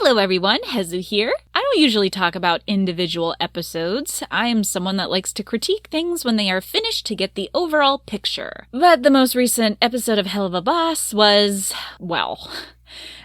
Hello everyone, Hezu here. I don't usually talk about individual episodes. I am someone that likes to critique things when they are finished to get the overall picture. But the most recent episode of Helluva Boss was, well,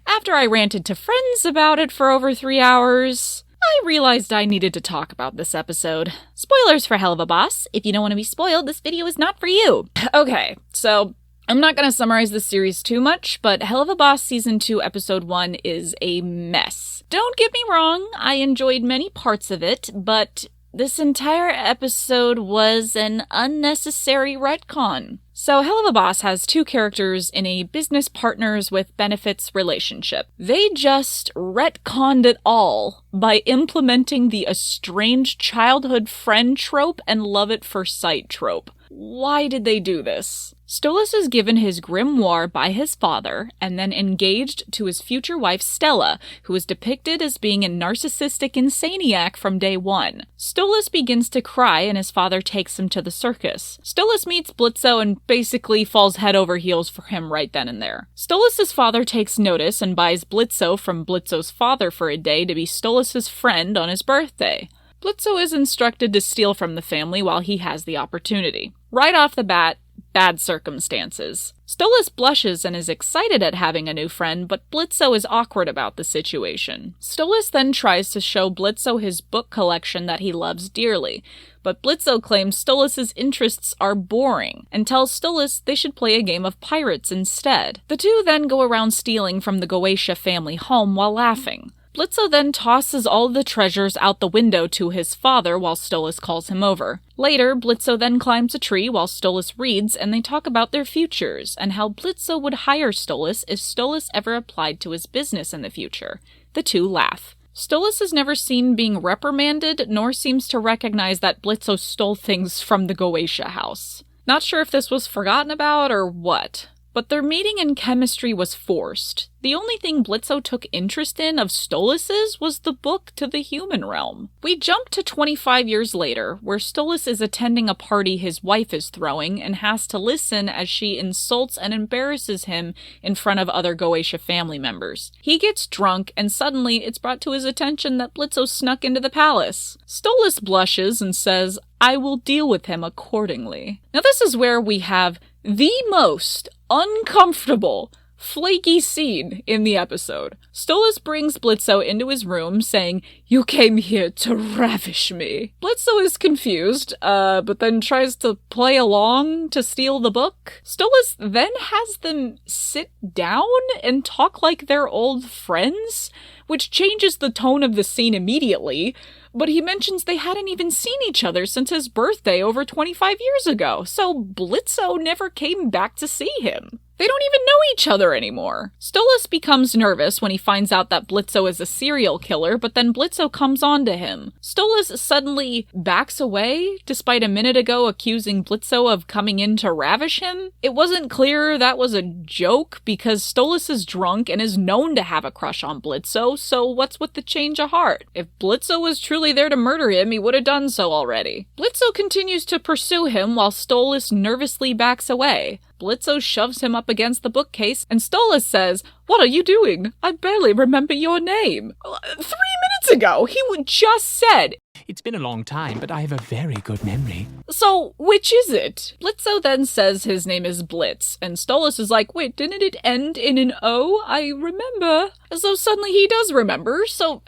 after I ranted to friends about it for over 3 hours, I realized I needed to talk about this episode. Spoilers for Helluva Boss. If you don't want to be spoiled, this video is not for you. Okay, so I'm not going to summarize this series too much, but Helluva Boss Season 2 Episode 1 is a mess. Don't get me wrong, I enjoyed many parts of it, but this entire episode was an unnecessary retcon. So Helluva Boss has 2 characters in a business partners with benefits relationship. They just retconned it all by implementing the estranged childhood friend trope and love at first sight trope. Why did they do this? Stolas is given his grimoire by his father and then engaged to his future wife Stella, who is depicted as being a narcissistic insaniac from day one. Stolas begins to cry and his father takes him to the circus. Stolas meets Blitzo and basically falls head over heels for him right then and there. Stolas' father takes notice and buys Blitzo from Blitzo's father for a day to be Stolas' friend on his birthday. Blitzo is instructed to steal from the family while he has the opportunity. Right off the bat, bad circumstances. Stolas blushes and is excited at having a new friend, but Blitzo is awkward about the situation. Stolas then tries to show Blitzo his book collection that he loves dearly, but Blitzo claims Stolas' interests are boring and tells Stolas they should play a game of pirates instead. The two then go around stealing from the Goetia family home while laughing. Blitzo then tosses all the treasures out the window to his father while Stolas calls him over. Later, Blitzo then climbs a tree while Stolas reads, and they talk about their futures, and how Blitzo would hire Stolas if Stolas ever applied to his business in the future. The two laugh. Stolas is never seen being reprimanded, nor seems to recognize that Blitzo stole things from the Goetia house. Not sure if this was forgotten about or what. But their meeting and chemistry was forced. The only thing Blitzo took interest in of Stolas's was the book to the human realm. We jump to 25 years later, where Stolas is attending a party his wife is throwing and has to listen as she insults and embarrasses him in front of other Goetia family members. He gets drunk, and suddenly it's brought to his attention that Blitzo snuck into the palace. Stolas blushes and says, "I will deal with him accordingly." Now this is where we have the most uncomfortable, flaky scene in the episode. Stolas brings Blitzo into his room, saying, "You came here to ravish me." Blitzo is confused, but then tries to play along to steal the book. Stolas then has them sit down and talk like they're old friends, which changes the tone of the scene immediately. But he mentions they hadn't even seen each other since his birthday over 25 years ago, so Blitzo never came back to see him. They don't even know each other anymore. Stolas becomes nervous when he finds out that Blitzo is a serial killer, but then Blitzo comes on to him. Stolas suddenly backs away, despite a minute ago accusing Blitzo of coming in to ravish him. It wasn't clear that was a joke, because Stolas is drunk and is known to have a crush on Blitzo, so what's with the change of heart? If Blitzo was truly there to murder him, he would have done so already. Blitzo continues to pursue him while Stolas nervously backs away. Blitzo shoves him up against the bookcase, and Stolas says, "What are you doing? I barely remember your name." 3 minutes ago, he just said, "It's been a long time, but I have a very good memory." So, which is it? Blitzo then says his name is Blitz, and Stolas is like, "Wait, didn't it end in an O? I remember." As though suddenly he does remember, so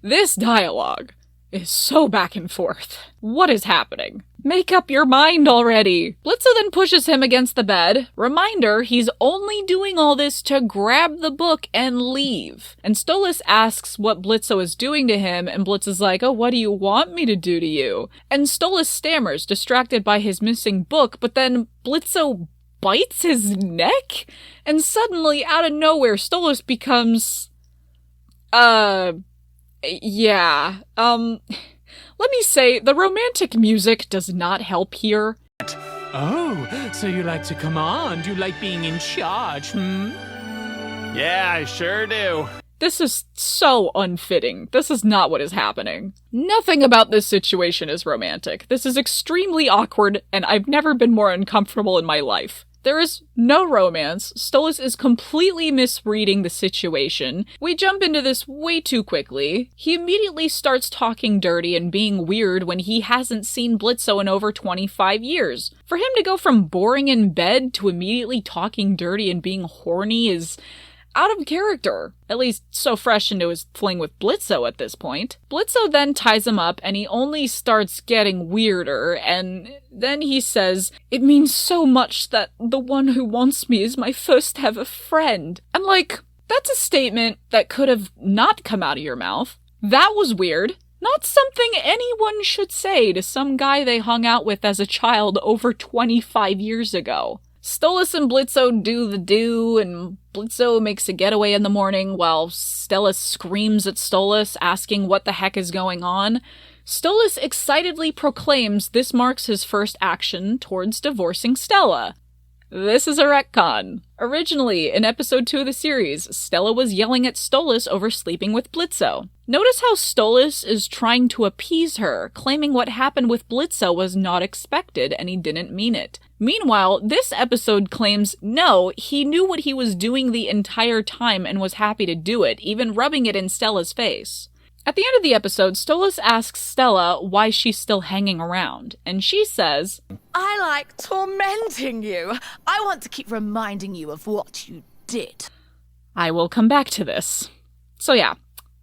this dialogue is so back and forth. What is happening? Make up your mind already! Blitzo then pushes him against the bed. Reminder, he's only doing all this to grab the book and leave. And Stolas asks what Blitzo is doing to him, and Blitz is like, "Oh, what do you want me to do to you?" And Stolas stammers, distracted by his missing book, but then Blitzo bites his neck? And suddenly, out of nowhere, Stolas becomes... Let me say, the romantic music does not help here. Oh, so you like to command? You like being in charge, Yeah, I sure do. This is so unfitting. This is not what is happening. Nothing about this situation is romantic. This is extremely awkward, and I've never been more uncomfortable in my life. There is no romance. Stolas is completely misreading the situation. We jump into this way too quickly. He immediately starts talking dirty and being weird when he hasn't seen Blitzo in over 25 years. For him to go from boring in bed to immediately talking dirty and being horny is out of character. At least so fresh into his fling with Blitzo at this point. Blitzo then ties him up and he only starts getting weirder, and then he says, "It means so much that the one who wants me is my first ever friend." I'm like, that's a statement that could have not come out of your mouth. That was weird. Not something anyone should say to some guy they hung out with as a child over 25 years ago. Stolas and Blitzo do the do, and Blitzo makes a getaway in the morning while Stella screams at Stolas, asking what the heck is going on. Stolas excitedly proclaims this marks his first action towards divorcing Stella. This is a retcon. Originally, in episode 2 of the series, Stella was yelling at Stolas over sleeping with Blitzo. Notice how Stolas is trying to appease her, claiming what happened with Blitzo was not expected and he didn't mean it. Meanwhile, this episode claims, no, he knew what he was doing the entire time and was happy to do it, even rubbing it in Stella's face. At the end of the episode, Stolas asks Stella why she's still hanging around, and she says, "I like tormenting you. I want to keep reminding you of what you did." I will come back to this. So yeah,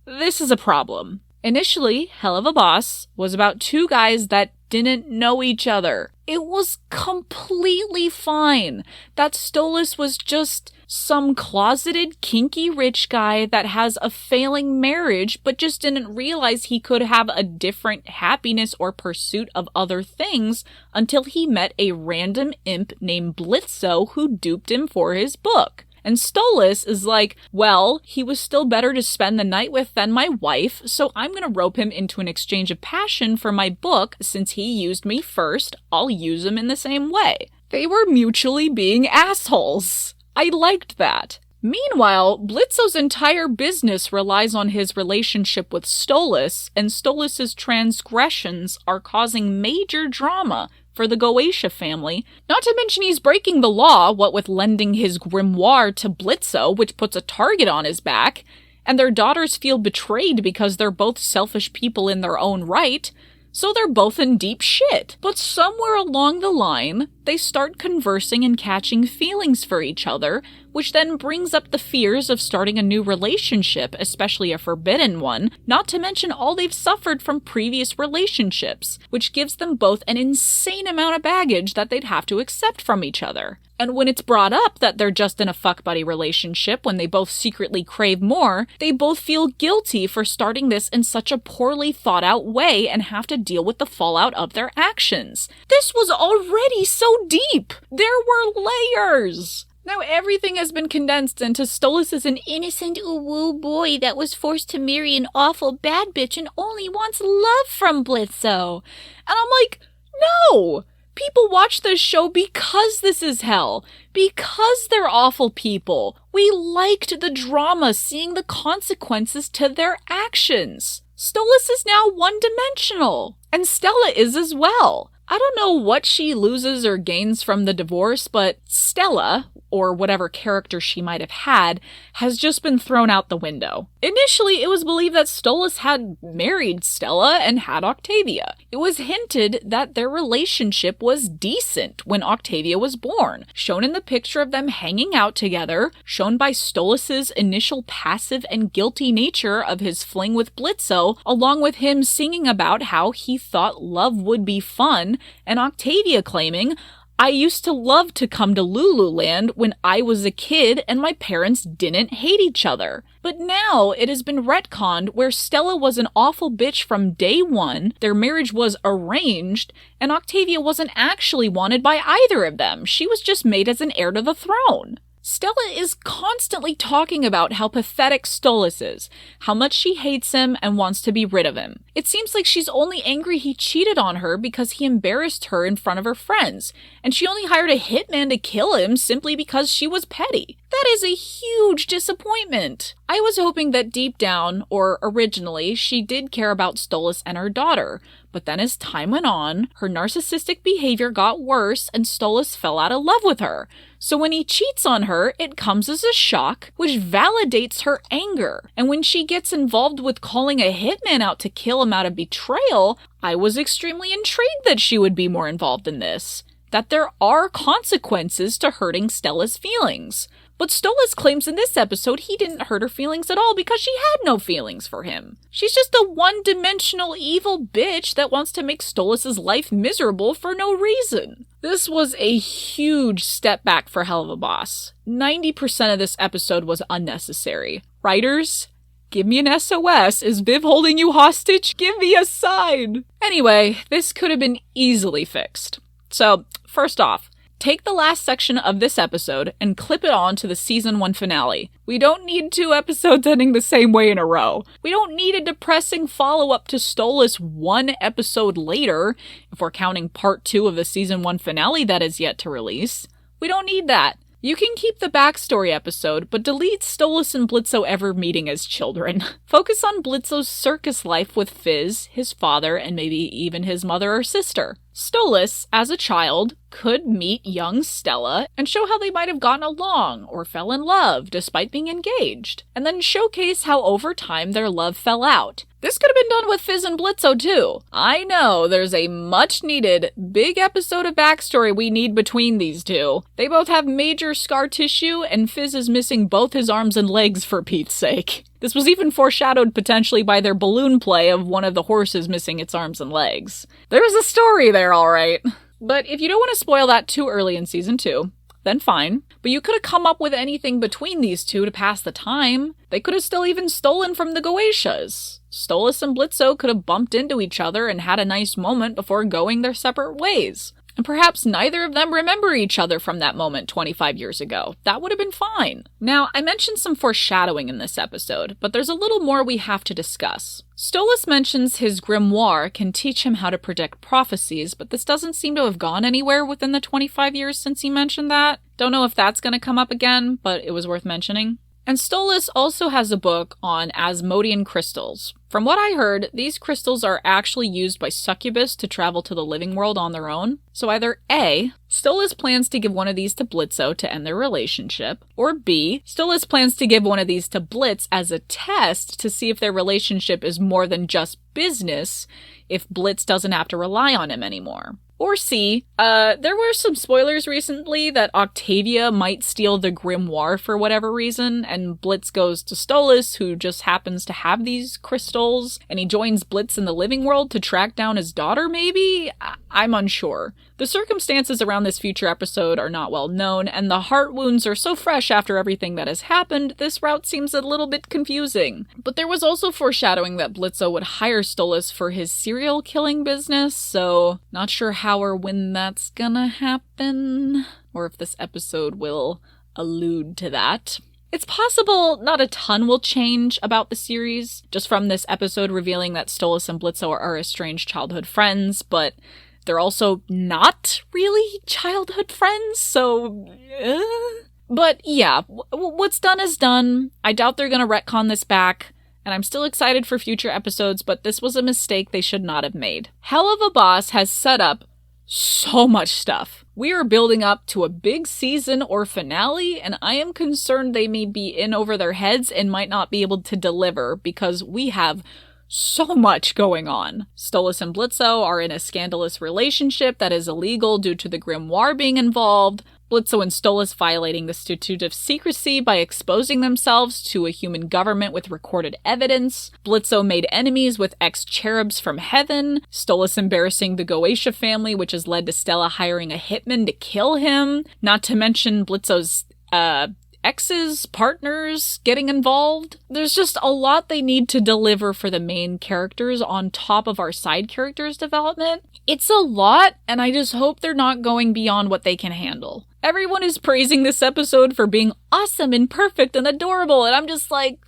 this is a problem. Initially, Helluva Boss was about two guys that didn't know each other. It was completely fine that Stolas was just some closeted, kinky rich guy that has a failing marriage but just didn't realize he could have a different happiness or pursuit of other things until he met a random imp named Blitzo who duped him for his book. And Stolas is like, well, he was still better to spend the night with than my wife, so I'm gonna rope him into an exchange of passion for my book. Since he used me first, I'll use him in the same way. They were mutually being assholes. I liked that. Meanwhile, Blitzo's entire business relies on his relationship with Stolas, and Stolas' transgressions are causing major drama for the Goetia family. Not to mention he's breaking the law, what with lending his grimoire to Blitzo, which puts a target on his back, and their daughters feel betrayed because they're both selfish people in their own right, so they're both in deep shit. But somewhere along the line, they start conversing and catching feelings for each other, which then brings up the fears of starting a new relationship, especially a forbidden one, not to mention all they've suffered from previous relationships, which gives them both an insane amount of baggage that they'd have to accept from each other. And when it's brought up that they're just in a fuck-buddy relationship when they both secretly crave more, they both feel guilty for starting this in such a poorly thought-out way and have to deal with the fallout of their actions. This was already so deep! There were layers! Now everything has been condensed into Stolas is an innocent uwu boy that was forced to marry an awful bad bitch and only wants love from Blitzo. And I'm like, no! People watch this show because this is hell. Because they're awful people. We liked the drama, seeing the consequences to their actions. Stolas is now one-dimensional. And Stella is as well. I don't know what she loses or gains from the divorce, but Stella, or whatever character she might have had, has just been thrown out the window. Initially, it was believed that Stolas had married Stella and had Octavia. It was hinted that their relationship was decent when Octavia was born, shown in the picture of them hanging out together, shown by Stolas' initial passive and guilty nature of his fling with Blitzo, along with him singing about how he thought love would be fun, and Octavia claiming, "I used to love to come to Lululand when I was a kid and my parents didn't hate each other." But now it has been retconned where Stella was an awful bitch from day one, their marriage was arranged, and Octavia wasn't actually wanted by either of them. She was just made as an heir to the throne. Stella is constantly talking about how pathetic Stolas is, how much she hates him and wants to be rid of him. It seems like she's only angry he cheated on her because he embarrassed her in front of her friends, and she only hired a hitman to kill him simply because she was petty. That is a huge disappointment. I was hoping that deep down, or originally, she did care about Stolas and her daughter. But then as time went on, her narcissistic behavior got worse and Stolas fell out of love with her. So when he cheats on her, it comes as a shock, which validates her anger. And when she gets involved with calling a hitman out to kill him out of betrayal, I was extremely intrigued that she would be more involved in this. That there are consequences to hurting Stella's feelings. But Stolas claims in this episode he didn't hurt her feelings at all because she had no feelings for him. She's just a one-dimensional evil bitch that wants to make Stolas' life miserable for no reason. This was a huge step back for Helluva Boss. 90% of this episode was unnecessary. Writers, give me an SOS. Is Viv holding you hostage? Give me a sign. Anyway, this could have been easily fixed. So, first off, take the last section of this episode and clip it on to the season 1 finale. We don't need 2 episodes ending the same way in a row. We don't need a depressing follow-up to Stolas 1 episode later, if we're counting part 2 of the season 1 finale that is yet to release. We don't need that. You can keep the backstory episode, but delete Stolas and Blitzo ever meeting as children. Focus on Blitzo's circus life with Fizz, his father, and maybe even his mother or sister. Stolas, as a child, could meet young Stella and show how they might have gotten along or fell in love despite being engaged, and then showcase how over time their love fell out. This could have been done with Fizz and Blitzo too. I know there's a much needed big episode of backstory we need between these two. They both have major scar tissue and Fizz is missing both his arms and legs for Pete's sake. This was even foreshadowed potentially by their balloon play of one of the horses missing its arms and legs. There's a story there, alright. But if you don't want to spoil that too early in season 2, then fine. But you could have come up with anything between these two to pass the time. They could have still even stolen from the Goetias. Stolas and Blitzo could have bumped into each other and had a nice moment before going their separate ways. And perhaps neither of them remember each other from that moment 25 years ago. That would have been fine. Now, I mentioned some foreshadowing in this episode, but there's a little more we have to discuss. Stolas mentions his grimoire can teach him how to predict prophecies, but this doesn't seem to have gone anywhere within the 25 years since he mentioned that. Don't know if that's going to come up again, but it was worth mentioning. And Stolas also has a book on Asmodean crystals. From what I heard, these crystals are actually used by succubus to travel to the living world on their own. So either A, Stolas plans to give one of these to Blitzo to end their relationship, or B, Stolas plans to give one of these to Blitz as a test to see if their relationship is more than just business, if Blitz doesn't have to rely on him anymore. Or C, there were some spoilers recently that Octavia might steal the grimoire for whatever reason, and Blitz goes to Stolas, who just happens to have these crystals, and he joins Blitz in the living world to track down his daughter, maybe? I'm unsure. The circumstances around this future episode are not well known, and the heart wounds are so fresh after everything that has happened, this route seems a little bit confusing. But there was also foreshadowing that Blitzo would hire Stolas for his serial killing business, so not sure how or when that's gonna happen, or if this episode will allude to that. It's possible not a ton will change about the series, just from this episode revealing that Stolas and Blitzo are estranged childhood friends, but they're also not really childhood friends, so... But yeah, what's done is done. I doubt they're gonna retcon this back, and I'm still excited for future episodes, but this was a mistake they should not have made. Helluva Boss has set up so much stuff. We are building up to a big season or finale, and I am concerned they may be in over their heads and might not be able to deliver because we have so much going on. Stolas and Blitzo are in a scandalous relationship that is illegal due to the grimoire being involved. Blitzo and Stolas violating the statute of secrecy by exposing themselves to a human government with recorded evidence. Blitzo made enemies with ex-cherubs from heaven. Stolas embarrassing the Goetia family, which has led to Stella hiring a hitman to kill him. Not to mention Blitzo's, exes, partners getting involved. There's just a lot they need to deliver for the main characters on top of our side characters' development. It's a lot, and I just hope they're not going beyond what they can handle. Everyone is praising this episode for being awesome and perfect and adorable, and I'm just like,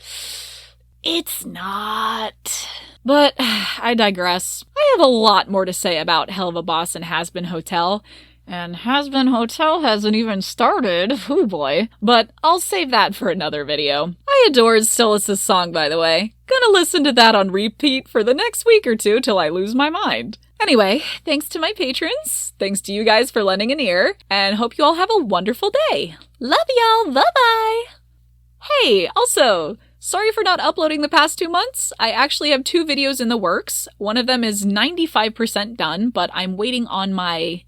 it's not. But I digress. I have a lot more to say about Helluva Boss and Has Been Hotel. And Has-Been Hotel hasn't even started. Oh boy. But I'll save that for another video. I adore Stolas' song, by the way. Gonna listen to that on repeat for the next week or two till I lose my mind. Anyway, thanks to my patrons, thanks to you guys for lending an ear, and hope you all have a wonderful day. Love y'all, bye-bye! Hey, also, sorry for not uploading the past 2 months. I actually have 2 videos in the works. One of them is 95% done, but I'm waiting on my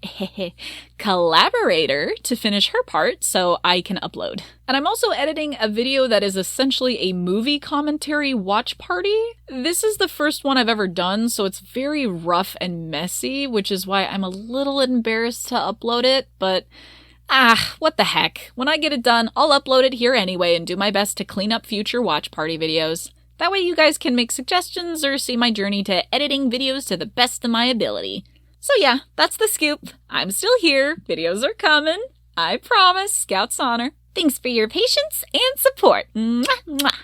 collaborator to finish her part so I can upload. And I'm also editing a video that is essentially a movie commentary watch party. This is the first one I've ever done, so it's very rough and messy, which is why I'm a little embarrassed to upload it, but what the heck. When I get it done, I'll upload it here anyway and do my best to clean up future watch party videos. That way you guys can make suggestions or see my journey to editing videos to the best of my ability. So yeah, that's the scoop. I'm still here. Videos are coming. I promise. Scout's honor. Thanks for your patience and support. Mwah, mwah.